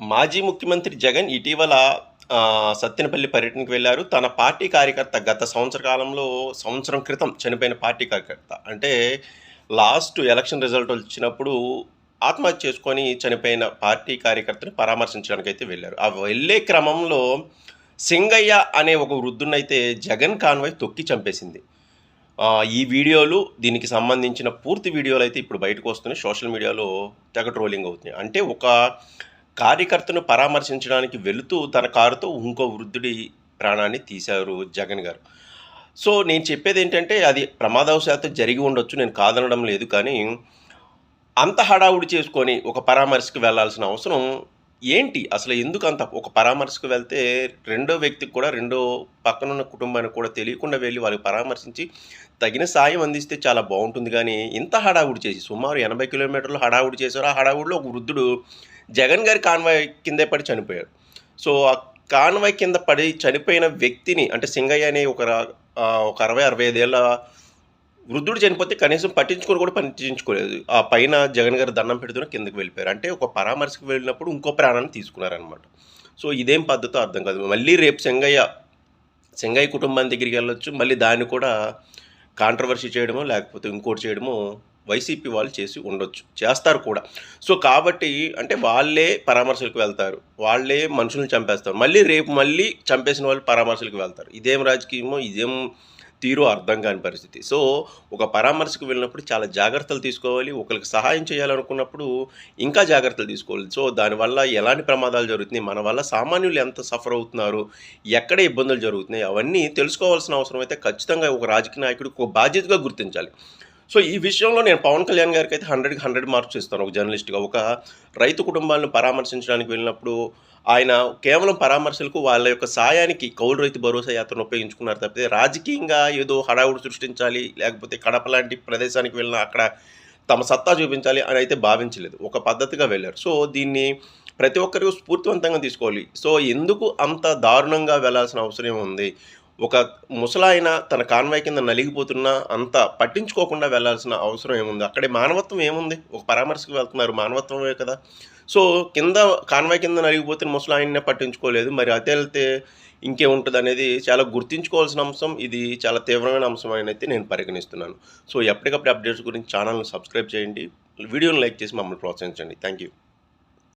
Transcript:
మాజీ ముఖ్యమంత్రి జగన్ ఇటీవల సత్తెనపల్లి పర్యటనకు వెళ్లారు. తన పార్టీ కార్యకర్త గత సంవత్సర కాలంలో సంవత్సరం క్రితం చనిపోయిన పార్టీ కార్యకర్త. అంటే లాస్ట్ ఎలక్షన్ రిజల్ట్ వచ్చినప్పుడు ఆత్మహత్య చేసుకొని చనిపోయిన పార్టీ కార్యకర్తని పరామర్శించడానికైతే వెళ్లారు. ఆ వెళ్ళే క్రమంలో సింగయ్య అనే ఒక వృద్ధుడినైతే జగన్ కాన్వాయ్ తొక్కి చంపేసింది. ఈ వీడియోలు, దీనికి సంబంధించిన పూర్తి వీడియోలైతే ఇప్పుడు బయటకొస్తున్నాయి. సోషల్ మీడియాలో తెగ ట్రోలింగ్ అవుతున్నాయి. అంటే ఒక కార్యకర్తను పరామర్శించడానికి వెళుతూ తన కారుతో ఇంకో వృద్ధుడి ప్రాణాన్ని తీశారు జగన్ గారు. సో, నేను చెప్పేదేంటంటే అది ప్రమాదవశాత్తు జరిగి ఉండొచ్చు. నేను కాదనడం లేదు. కానీ అంత హడావుడి చేసుకొని ఒక పరామర్శకు వెళ్ళాల్సిన అవసరం ఏంటి? అసలు ఎందుకంత? ఒక పరామర్శకు వెళ్తే రెండో వ్యక్తికి కూడా, రెండో పక్కనున్న కుటుంబానికి కూడా తెలియకుండా వెళ్లి వాళ్ళకి పరామర్శించి తగిన సాయం అందిస్తే చాలా బావుంటుంది గానీ, ఇంత హడావుడి చేసి సుమారు 80 కిలోమీటర్లు హడావుడి చేశారు. ఆ హడావుడిలో ఒక వృద్ధుడు జగన్ గారి కాన్వాయ్ కిందే పడి చనిపోయాడు. సో, ఆ కాన్వాయ్ కింద పడి చనిపోయిన వ్యక్తిని అంటే సింగయ్య అనే ఒక 60, 65 ఏళ్ల వృద్ధుడు చనిపోతే కనీసం పట్టించుకొని కూడా పట్టించుకోలేదు. ఆ పైన జగన్ గారు దండం పెడుతూనే కిందకి వెళ్ళిపోయారు. అంటే ఒక పరామర్శకు వెళ్ళినప్పుడు ఇంకో ప్రాణాన్ని తీసుకున్నారనమాట. సో, ఇదేం పద్ధతో అర్థం కాదు. మళ్ళీ రేపు సింగయ్య కుటుంబం దగ్గరికెళ్ళొచ్చు. మళ్ళీ దాన్ని కూడా కాంట్రోవర్సీ చేయడమో, లేకపోతే ఇంకోటి చేయడమో వైసీపీ వాళ్ళు చేసి ఉండొచ్చు. చేస్తారు కూడా. సో, కాబట్టి అంటే వాళ్ళే పరామర్శలకు వెళ్తారు. వాళ్ళే మనుషుల్ని చంపేస్తారు. మళ్ళీ చంపేసిన వాళ్ళు పరామర్శలకు వెళ్తారు. ఇదేం రాజకీయమో, ఇదేం తీరో అర్థం కాని పరిస్థితి. సో, ఒక పరామర్శకు వెళ్ళినప్పుడు చాలా జాగ్రత్తలు తీసుకోవాలి. ఒకళ్ళకి సహాయం చేయాలనుకున్నప్పుడు ఇంకా జాగ్రత్తలు తీసుకోవాలి. సో, దానివల్ల ఎలాంటి ప్రమాదాలు జరుగుతున్నాయి, మన వల్ల సామాన్యులు ఎంత సఫర్ అవుతున్నారు, ఎక్కడ ఇబ్బందులు జరుగుతున్నాయి, అవన్నీ తెలుసుకోవాల్సిన అవసరం అయితే ఖచ్చితంగా ఒక రాజకీయ నాయకుడికి ఒక బాధ్యతగా గుర్తించాలి. సో, ఈ విషయంలో నేను పవన్ కళ్యాణ్ గారికైతే 100కి 100 మార్క్స్ ఇస్తాను ఒక జర్నలిస్ట్‌గా. ఒక రైతు కుటుంబాలను పరామర్శించడానికి వెళ్ళినప్పుడు ఆయన కేవలం పరామర్శలకు వాళ్ళ యొక్క సాయానికి కౌలు రైతు భరోసా యాత్రను ఉపయోగించుకున్నారు తప్పితే రాజకీయంగా ఏదో హడావుడి సృష్టించాలి, లేకపోతే కడప లాంటి ప్రదేశానికి వెళ్ళినా అక్కడ తమ సత్తా చూపించాలి అని అయితే భావించలేదు. ఒక పద్ధతిగా వెళ్లారు. సో, దీన్ని ప్రతి ఒక్కరు స్ఫూర్తివంతంగా తీసుకోవాలి. సో, ఎందుకు అంత దారుణంగా వెళ్ళాల్సిన అవసరం ఏముంది? ఒక ముసలాయన తన కాన్వాయ్ కింద నలిగిపోతున్నా అంత పట్టించుకోకుండా వెళ్ళాల్సిన అవసరం ఏముంది? అక్కడే మానవత్వం ఏముంది? ఒక పరామర్శకు వెళ్తున్నారు. మానవత్వమే కదా! సో, కింద కాన్వాయ్ కింద నలిగిపోతున్న ముసలాయన్నే పట్టించుకోలేదు. మరి అటెళ్తే ఇంకేముంటదనేది చాలా గుర్తుంచుకోవాల్సిన అంశం. ఇది చాలా తీవ్రమైన అంశం అనైతే నేను పరిగణిస్తున్నాను. సో, ఎప్పటికప్పుడు అప్డేట్స్ గురించి ఛానెల్‌ని సబ్స్క్రైబ్ చేయండి. వీడియోని లైక్ చేసి మమ్మల్ని ప్రోత్సహించండి. Thank you.